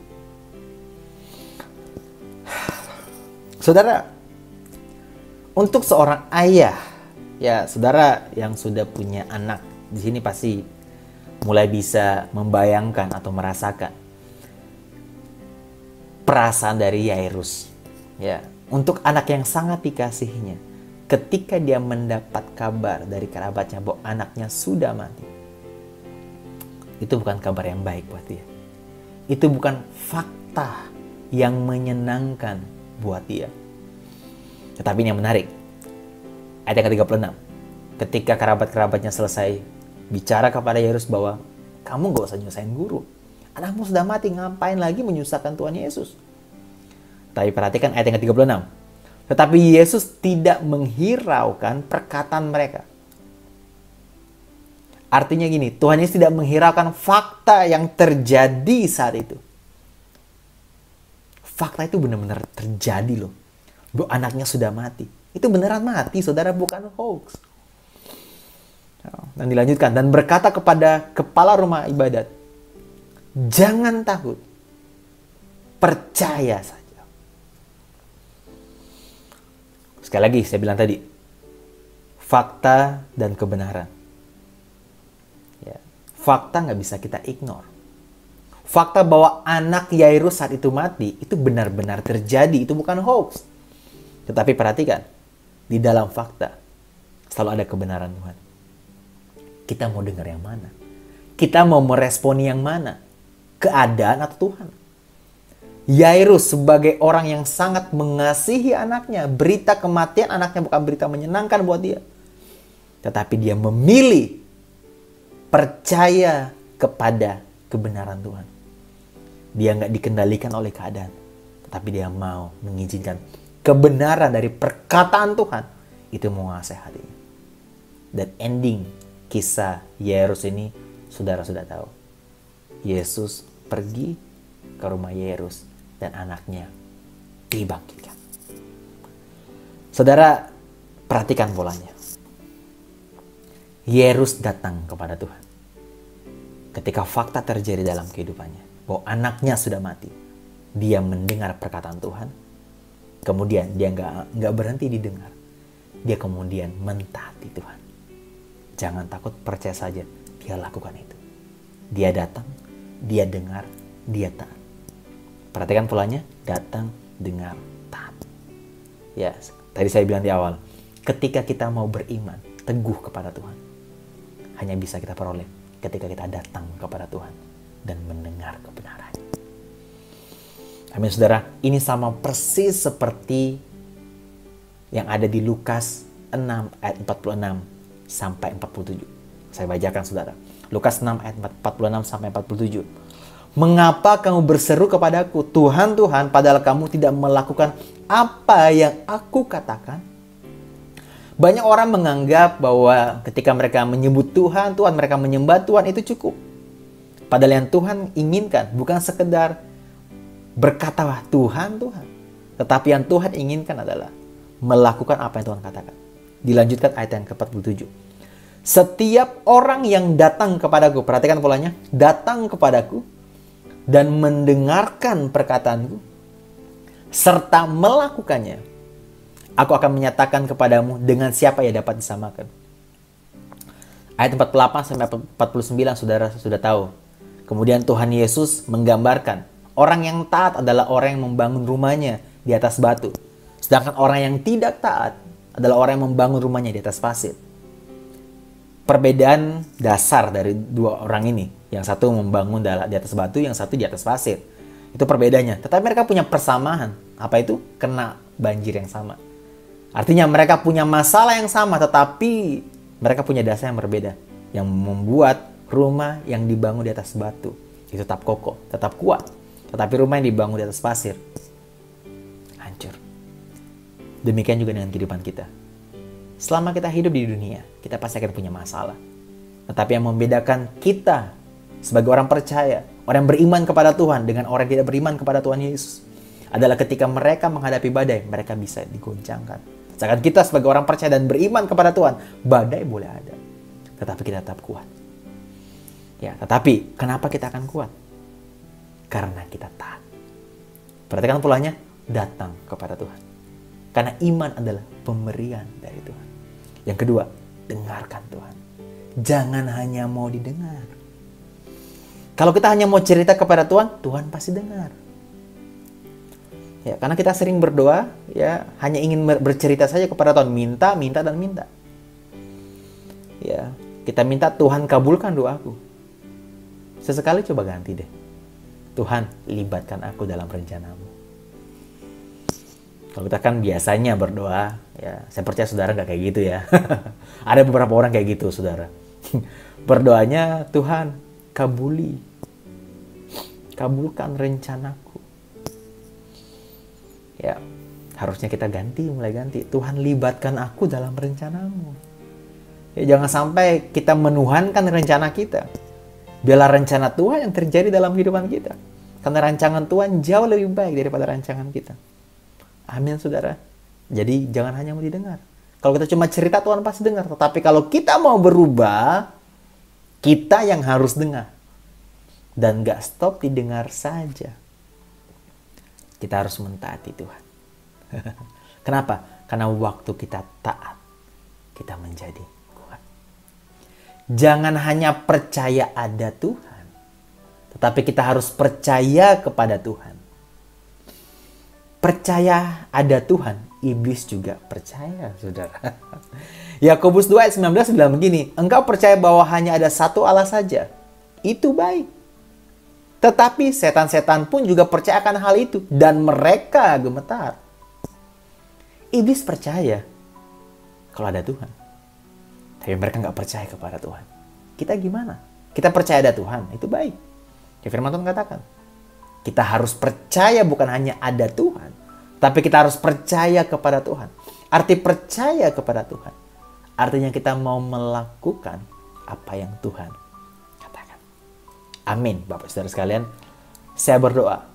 Saudara, untuk seorang ayah, ya saudara yang sudah punya anak, di sini pasti mulai bisa membayangkan atau merasakan perasaan dari Yairus. Ya, untuk anak yang sangat dikasihinya, ketika dia mendapat kabar dari kerabatnya bahwa anaknya sudah mati, itu bukan kabar yang baik buat dia. Itu bukan fakta yang menyenangkan buat dia. Tetapi ini yang menarik, ayat yang ke-36, ketika kerabat-kerabatnya selesai bicara kepada Yairus bahwa kamu gak usah nyusahin guru, anakmu sudah mati, ngapain lagi menyusahkan Tuhan Yesus? Tapi perhatikan ayat yang ke-36. Tetapi Yesus tidak menghiraukan perkataan mereka. Artinya gini, Tuhan Yesus tidak menghiraukan fakta yang terjadi saat itu. Fakta itu benar-benar terjadi loh. Bahwa anaknya sudah mati. Itu beneran mati, saudara, bukan hoax. Dan dilanjutkan, dan berkata kepada kepala rumah ibadat, jangan takut, percaya saja. Sekali lagi saya bilang tadi, fakta dan kebenaran. Ya, fakta nggak bisa kita ignore. Fakta bahwa anak Yairus saat itu mati, itu benar-benar terjadi, itu bukan hoax. Tetapi perhatikan, di dalam fakta selalu ada kebenaran Tuhan. Kita mau dengar yang mana? Kita mau meresponi yang mana? Keadaan atau Tuhan? Yairus sebagai orang yang sangat mengasihi anaknya, berita kematian anaknya bukan berita menyenangkan buat dia. Tetapi dia memilih percaya kepada kebenaran Tuhan. Dia nggak dikendalikan oleh keadaan. Tetapi dia mau mengizinkan kebenaran dari perkataan Tuhan itu menguasai hatinya. Dan ending kisah Yairus ini, saudara sudah tahu. Yesus pergi ke rumah Yairus dan anaknya dibangkitkan. Saudara, perhatikan polanya. Yairus datang kepada Tuhan. Ketika fakta terjadi dalam kehidupannya, bahwa anaknya sudah mati, dia mendengar perkataan Tuhan. Kemudian dia nggak berhenti didengar. Dia kemudian mentaati Tuhan. Jangan takut, percaya saja. Dia lakukan itu. Dia datang, dia dengar, dia taat. Perhatikan polanya, datang, dengar, taat. Ya, tadi saya bilang di awal, ketika kita mau beriman, teguh kepada Tuhan, hanya bisa kita peroleh ketika kita datang kepada Tuhan dan mendengar kebenaran. Amin, saudara. Ini sama persis seperti yang ada di Lukas 6 ayat 46 sampai 47. Saya bacakan, saudara. Lukas 6 ayat 46 sampai 47. Mengapa kamu berseru kepadaku, Tuhan, Tuhan, padahal kamu tidak melakukan apa yang aku katakan? Banyak orang menganggap bahwa ketika mereka menyebut Tuhan, Tuhan, mereka menyembah Tuhan, itu cukup. Padahal yang Tuhan inginkan bukan sekedar berkatalah Tuhan, Tuhan. Tetapi yang Tuhan inginkan adalah melakukan apa yang Tuhan katakan. Dilanjutkan ayat yang ke-47. Setiap orang yang datang kepadaku, perhatikan polanya, datang kepadaku dan mendengarkan perkataanku serta melakukannya, aku akan menyatakan kepadamu dengan siapa ia dapat disamakan. Ayat 48 sampai 49 saudara sudah tahu. Kemudian Tuhan Yesus menggambarkan orang yang taat adalah orang yang membangun rumahnya di atas batu. Sedangkan orang yang tidak taat adalah orang yang membangun rumahnya di atas pasir. Perbedaan dasar dari dua orang ini. Yang satu membangun di atas batu, yang satu di atas pasir. Itu perbedaannya. Tetapi mereka punya persamaan. Apa itu? Kena banjir yang sama. Artinya mereka punya masalah yang sama, tetapi mereka punya dasar yang berbeda. Yang membuat rumah yang dibangun di atas batu itu tetap kokoh, tetap kuat. Tetapi rumah yang dibangun di atas pasir hancur. Demikian juga dengan kehidupan kita. Selama kita hidup di dunia, kita pasti akan punya masalah. Tetapi yang membedakan kita sebagai orang percaya, orang yang beriman kepada Tuhan dengan orang yang tidak beriman kepada Tuhan Yesus adalah ketika mereka menghadapi badai, mereka bisa digoncangkan. Sedangkan kita sebagai orang percaya dan beriman kepada Tuhan, badai boleh ada, tetapi kita tetap kuat. Ya, tetapi kenapa kita akan kuat? Karena kita taat. Perhatikan pulanya, datang kepada Tuhan. Karena iman adalah pemberian dari Tuhan. Yang kedua, dengarkan Tuhan. Jangan hanya mau didengar. Kalau kita hanya mau cerita kepada Tuhan, Tuhan pasti dengar. Ya, karena kita sering berdoa, ya hanya ingin bercerita saja kepada Tuhan, minta, minta, dan minta. Ya, kita minta Tuhan kabulkan doaku. Sesekali coba ganti deh. Tuhan, libatkan aku dalam rencanamu. Kalau kita kan biasanya berdoa, ya saya percaya saudara nggak kayak gitu ya. Ada beberapa orang kayak gitu, saudara. Berdoanya, Tuhan, kabulkan rencanaku. Ya, harusnya kita mulai ganti. Tuhan, libatkan aku dalam rencanamu. Ya, jangan sampai kita menuhankan rencana kita. Biarlah rencana Tuhan yang terjadi dalam kehidupan kita. Karena rancangan Tuhan jauh lebih baik daripada rancangan kita. Amin, saudara. Jadi jangan hanya mau didengar. Kalau kita cuma cerita, Tuhan pasti dengar. Tetapi kalau kita mau berubah, kita yang harus dengar. Dan gak stop didengar saja. Kita harus mentaati Tuhan. Kenapa? Karena waktu kita taat, kita menjadi kuat. Jangan hanya percaya ada Tuhan, tetapi kita harus percaya kepada Tuhan. Percaya ada Tuhan, iblis juga percaya, saudara. Yakobus 2 ayat 19 bilang begini, engkau percaya bahwa hanya ada satu Allah saja, itu baik. Tetapi setan-setan pun juga percaya akan hal itu, dan mereka gemetar. Iblis percaya kalau ada Tuhan, tapi mereka nggak percaya kepada Tuhan. Kita gimana? Kita percaya ada Tuhan, itu baik. Ya, firman Tuhan katakan, kita harus percaya bukan hanya ada Tuhan, tapi kita harus percaya kepada Tuhan. Arti percaya kepada Tuhan, artinya kita mau melakukan apa yang Tuhan katakan. Amin, Bapak Saudara sekalian. Saya berdoa,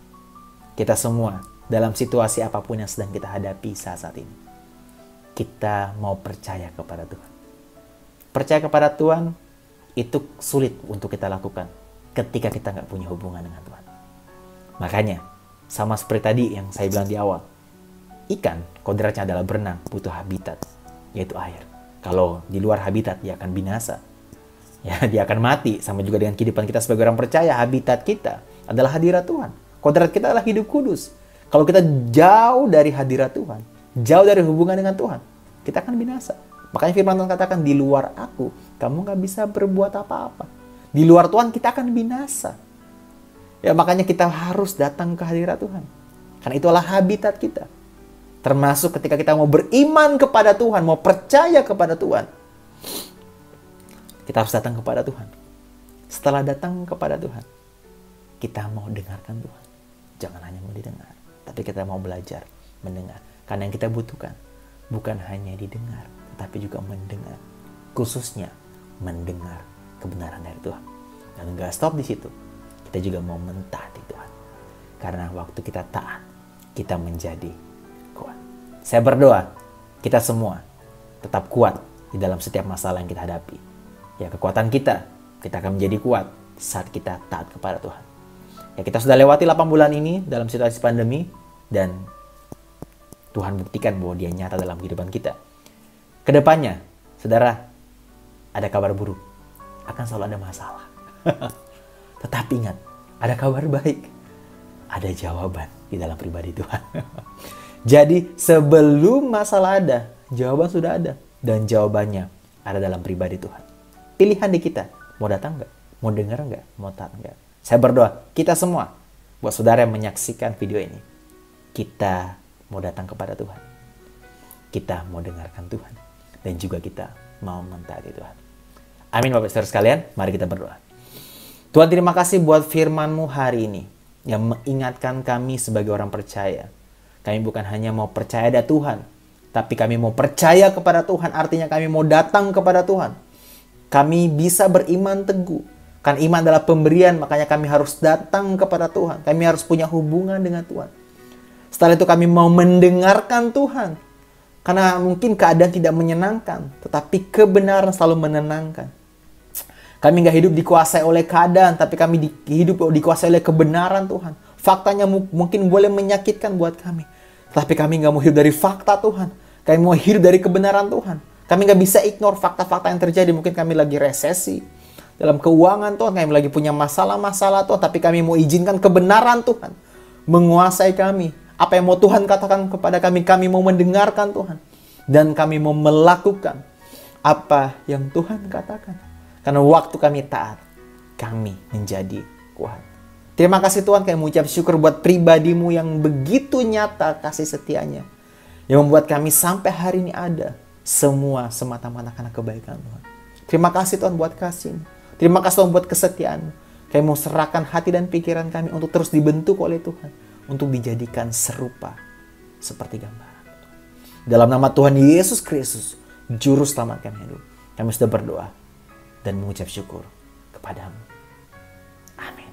kita semua dalam situasi apapun yang sedang kita hadapi saat ini, kita mau percaya kepada Tuhan. Percaya kepada Tuhan itu sulit untuk kita lakukan ketika kita nggak punya hubungan dengan Tuhan. Makanya, sama seperti tadi yang saya bilang di awal, ikan kodratnya adalah berenang, butuh habitat, yaitu air. Kalau di luar habitat, dia akan binasa. Ya, dia akan mati. Sama juga dengan kehidupan kita sebagai orang percaya, habitat kita adalah hadirat Tuhan. Kodrat kita adalah hidup kudus. Kalau kita jauh dari hadirat Tuhan, jauh dari hubungan dengan Tuhan, kita akan binasa. Makanya firman Tuhan katakan, di luar aku, kamu gak bisa berbuat apa-apa. Di luar Tuhan, kita akan binasa. Ya, makanya kita harus datang ke hadirat Tuhan. Karena itulah habitat kita. Termasuk ketika kita mau beriman kepada Tuhan, mau percaya kepada Tuhan, kita harus datang kepada Tuhan. Setelah datang kepada Tuhan, kita mau dengarkan Tuhan. Jangan hanya mau didengar, tapi kita mau belajar mendengar. Karena yang kita butuhkan bukan hanya didengar, tetapi juga mendengar. Khususnya mendengar kebenaran dari Tuhan. Dan nggak stop di situ. Kita juga mau mentaati Tuhan. Karena waktu kita taat, kita menjadi kuat. Saya berdoa, kita semua tetap kuat di dalam setiap masalah yang kita hadapi. Ya, kekuatan kita akan menjadi kuat saat kita taat kepada Tuhan. Ya, kita sudah lewati 8 bulan ini dalam situasi pandemi, dan Tuhan buktikan bahwa Dia nyata dalam kehidupan kita. Kedepannya, saudara, ada kabar buruk. Akan selalu ada masalah. Tetapi ingat, ada kabar baik. Ada jawaban di dalam pribadi Tuhan. Jadi, sebelum masalah ada, jawaban sudah ada. Dan jawabannya ada dalam pribadi Tuhan. Pilihan di kita, mau datang nggak? Mau dengar nggak? Mau taat nggak? Saya berdoa, kita semua, buat saudara yang menyaksikan video ini, kita mau datang kepada Tuhan. Kita mau dengarkan Tuhan. Dan juga kita mau mentaati Tuhan. Amin Bapak Saudara sekalian, mari kita berdoa. Tuhan, terima kasih buat firman-Mu hari ini yang mengingatkan kami sebagai orang percaya. Kami bukan hanya mau percaya ada Tuhan, tapi kami mau percaya kepada Tuhan, artinya kami mau datang kepada Tuhan. Kami bisa beriman teguh. Kan iman adalah pemberian, makanya kami harus datang kepada Tuhan. Kami harus punya hubungan dengan Tuhan. Setelah itu kami mau mendengarkan Tuhan. Karena mungkin keadaan tidak menyenangkan, tetapi kebenaran selalu menenangkan. Kami nggak hidup dikuasai oleh keadaan, tapi kami hidup dikuasai oleh kebenaran Tuhan. Faktanya mungkin boleh menyakitkan buat kami. Tapi kami nggak mau hidup dari fakta Tuhan. Kami mau hidup dari kebenaran Tuhan. Kami nggak bisa ignore fakta-fakta yang terjadi. Mungkin kami lagi resesi dalam keuangan Tuhan. Kami lagi punya masalah-masalah Tuhan. Tapi kami mau izinkan kebenaran Tuhan menguasai kami. Apa yang mau Tuhan katakan kepada kami, kami mau mendengarkan Tuhan. Dan kami mau melakukan apa yang Tuhan katakan. Karena waktu kami taat, kami menjadi kuat. Terima kasih Tuhan, kami mengucap syukur buat pribadi-Mu yang begitu nyata kasih setianya. Yang membuat kami sampai hari ini ada. Semua semata-mata karena kebaikan Tuhan. Terima kasih Tuhan buat kasih-Mu. Terima kasih Tuhan buat kesetiaan-Mu. Kami mau serahkan hati dan pikiran kami untuk terus dibentuk oleh Tuhan. Untuk dijadikan serupa seperti gambaran. Dalam nama Tuhan Yesus Kristus, Juru Selamat kami hidup. Kami sudah berdoa dan mengucap syukur kepada-Mu. Amin.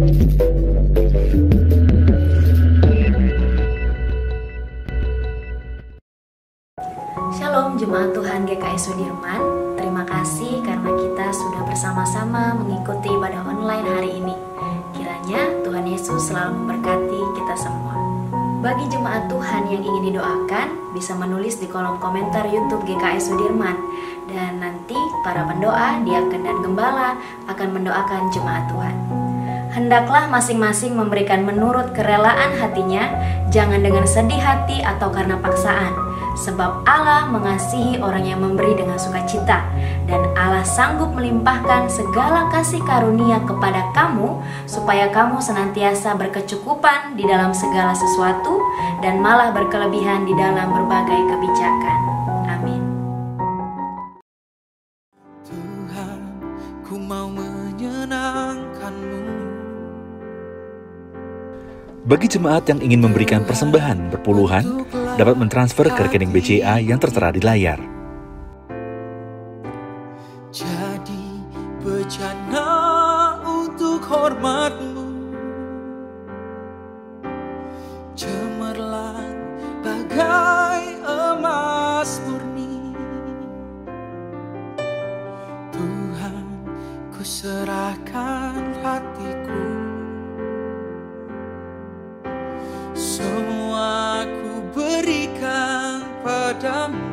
Shalom Jemaat Tuhan GKI Sudirman. Terima kasih karena kita sudah bersama-sama mengikuti ibadah online hari ini. Kiranya Tuhan Yesus selalu memberkati kita semua. Bagi jemaat Tuhan yang ingin didoakan, bisa menulis di kolom komentar YouTube GKI Sudirman. Dan nanti para pendoa, diaken dan gembala akan mendoakan jemaat Tuhan. Hendaklah masing-masing memberikan menurut kerelaan hatinya, jangan dengan sedih hati atau karena paksaan. Sebab Allah mengasihi orang yang memberi dengan sukacita, dan Allah sanggup melimpahkan segala kasih karunia kepada kamu, supaya kamu senantiasa berkecukupan di dalam segala sesuatu, dan malah berkelebihan di dalam berbagai kebijakan. Amin. Tuhan, ku mau menyenangkan-Mu. Bagi jemaat yang ingin memberikan persembahan berpuluhan, dapat mentransfer ke rekening BCA yang tertera di layar. Jadi bejana untuk hormat-Mu, cemerlang bagai emas murni. Tuhan, ku serahkan hatiku, semua ku berikan padamu.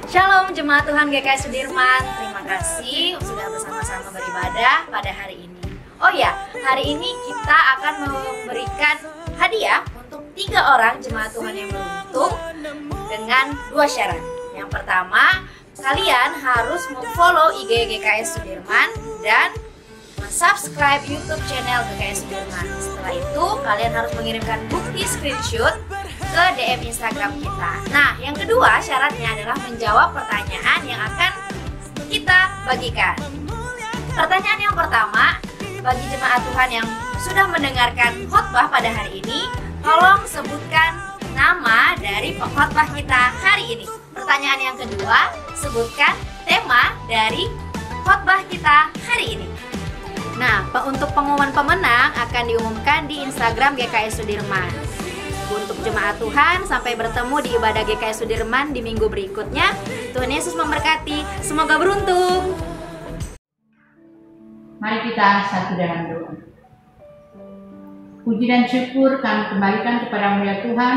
Shalom Jemaat Tuhan GKI Sudirman. Terima kasih sudah bersama-sama beribadah pada hari ini. Oh ya, hari ini kita akan memberikan hadiah untuk 3 orang jemaat Tuhan yang beruntung dengan 2 syarat. Yang pertama, kalian harus memfollow IG GKI Sudirman dan subscribe YouTube channel GKI Sudirman. Setelah itu kalian harus mengirimkan bukti screenshot ke DM Instagram kita. Nah, yang kedua syaratnya adalah menjawab pertanyaan yang akan kita bagikan. Pertanyaan yang pertama, bagi jemaat Tuhan yang sudah mendengarkan khotbah pada hari ini, tolong sebutkan nama dari pengkhotbah kita hari ini. Pertanyaan yang kedua, sebutkan tema dari khotbah kita hari ini. Nah, untuk pengumuman pemenang akan diumumkan di Instagram GKI Sudirman. Untuk jemaat Tuhan, sampai bertemu di ibadah GKI Sudirman di minggu berikutnya. Tuhan Yesus memberkati, semoga beruntung. Mari kita satu dalam doa. Puji dan syukur kami kembalikan kepada-Mu ya Tuhan.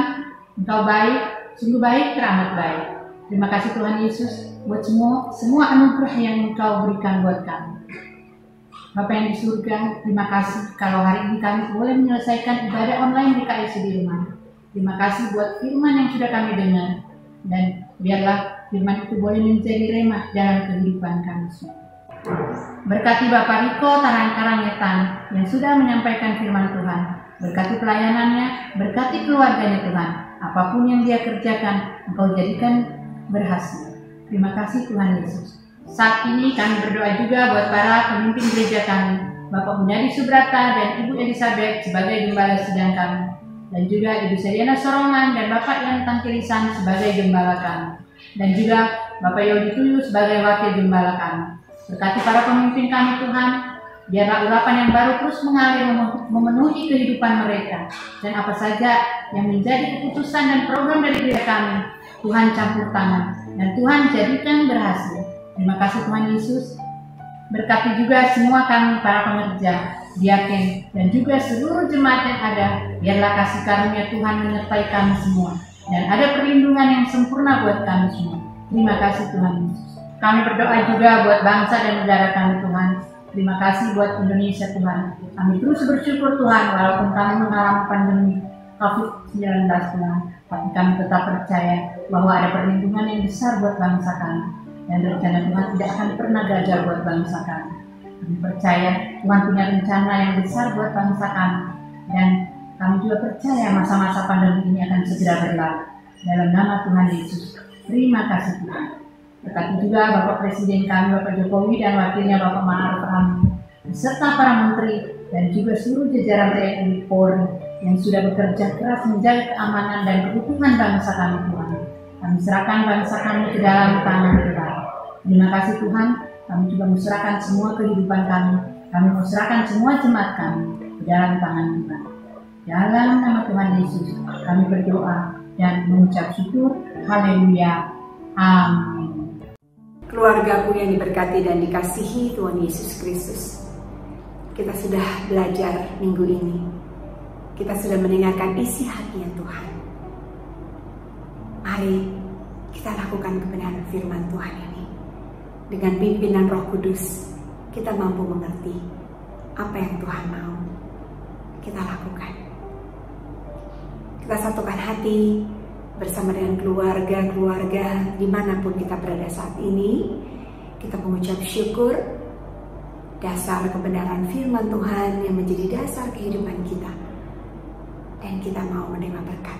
Engkau baik, sungguh baik, teramat baik. Terima kasih Tuhan Yesus buat semua anugerah yang Engkau berikan buat kami. Bapa yang di surga, terima kasih kalau hari ini kami boleh menyelesaikan ibadah online di GKI Sudirman. Terima kasih buat firman yang sudah kami dengar, dan biarlah firman itu boleh menjadi remah dalam kehidupan kami semua. Berkati Bapak Riko Karangyetan yang sudah menyampaikan firman Tuhan. Berkati pelayanannya, berkati keluarganya Tuhan. Apapun yang dia kerjakan, Engkau jadikan berhasil. Terima kasih Tuhan Yesus. Saat ini kami berdoa juga buat para pemimpin gereja kami, Bapak Munyadi Subrata dan Ibu Elizabeth sebagai gembala sidang kami, dan juga Ibu Seriana Sorongan dan Bapak Yan Tangkirisan sebagai gembala kami, dan juga Bapak Yodi Tuyu sebagai wakil gembala kami. Berkati para pemimpin kami Tuhan, biarlah urapan yang baru terus mengalir memenuhi kehidupan mereka, dan apa saja yang menjadi keputusan dan program dari gereja kami, Tuhan campur tangan, dan Tuhan jadikan berhasil. Terima kasih Tuhan Yesus. Berkati juga semua kami para pengerja, diaken, dan juga seluruh jemaat yang ada. Biarlah kasih karunia Tuhan menyertai kami semua, dan ada perlindungan yang sempurna buat kami semua. Terima kasih Tuhan Yesus. Kami berdoa juga buat bangsa dan negara kami Tuhan. Terima kasih buat Indonesia Tuhan. Kami terus bersyukur Tuhan walaupun kami mengalami pandemi COVID-19 Tuhan. Tapi kami tetap percaya bahwa ada perlindungan yang besar buat bangsa kami. Dan rencana Tuhan tidak akan pernah gagal buat bangsa kami. Kami percaya Tuhan punya rencana yang besar buat bangsa kami. Dan kami juga percaya masa-masa pandemi ini akan segera berlalu. Dalam nama Tuhan Yesus. Terima kasih Tuhan. Berkati juga Bapak Presiden kami, Bapak Jokowi, dan wakilnya Bapak Ma'ruf Amin, beserta para menteri dan juga seluruh jajaran TNI Polri yang sudah bekerja keras menjaga keamanan dan kebutuhan bangsa kami Tuhan. Kami serahkan bangsa kami ke dalam tangan Tuhan. Terima kasih Tuhan. Kami juga menyerahkan semua kehidupan kami. Kami menyerahkan semua jemaat kami ke dalam tangan Tuhan. Dalam nama Tuhan Yesus, kami berdoa dan mengucap syukur. Haleluya. Amin. Keluargaku yang diberkati dan dikasihi Tuhan Yesus Kristus. Kita sudah belajar minggu ini. Kita sudah mendengarkan isi hatinya Tuhan. Mari kita lakukan kebenaran firman Tuhan ini. Dengan pimpinan Roh Kudus, kita mampu mengerti apa yang Tuhan mau kita lakukan. Kita satukan hati bersama dengan keluarga-keluarga dimanapun kita berada saat ini. Kita mengucap syukur dasar kebenaran firman Tuhan yang menjadi dasar kehidupan kita. Dan kita mau menerima berkat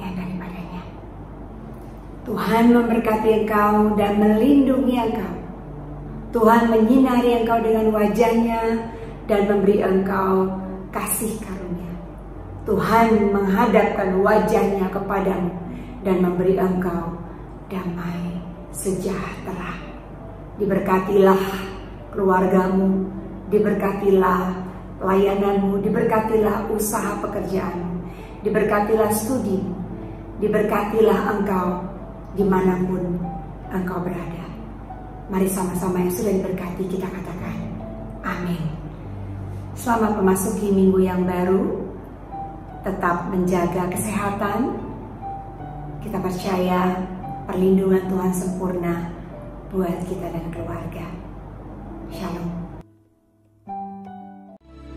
yang daripadanya. Tuhan memberkati engkau dan melindungi engkau. Tuhan menyinari engkau dengan wajahnya dan memberi engkau kasih karunia. Tuhan menghadapkan wajahnya kepadamu dan memberi engkau damai sejahtera. Diberkatilah keluargamu, diberkatilah pelayananmu, diberkatilah usaha pekerjaanmu, diberkatilah studimu, diberkatilah engkau dimanapun engkau berada. Mari sama-sama yang sudah diberkati kita katakan amin. Selamat memasuki minggu yang baru. Tetap menjaga kesehatan. Kita percaya perlindungan Tuhan sempurna buat kita dan keluarga. Shalom.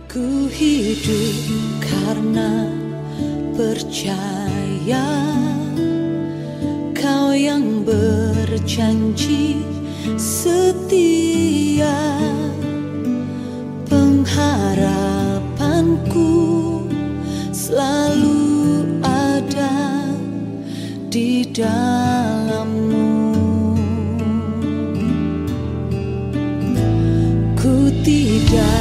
Ku hidup karena percaya Kau yang berjanji setia. Pengharapanku selalu ada di dalam-Mu. Ku tidak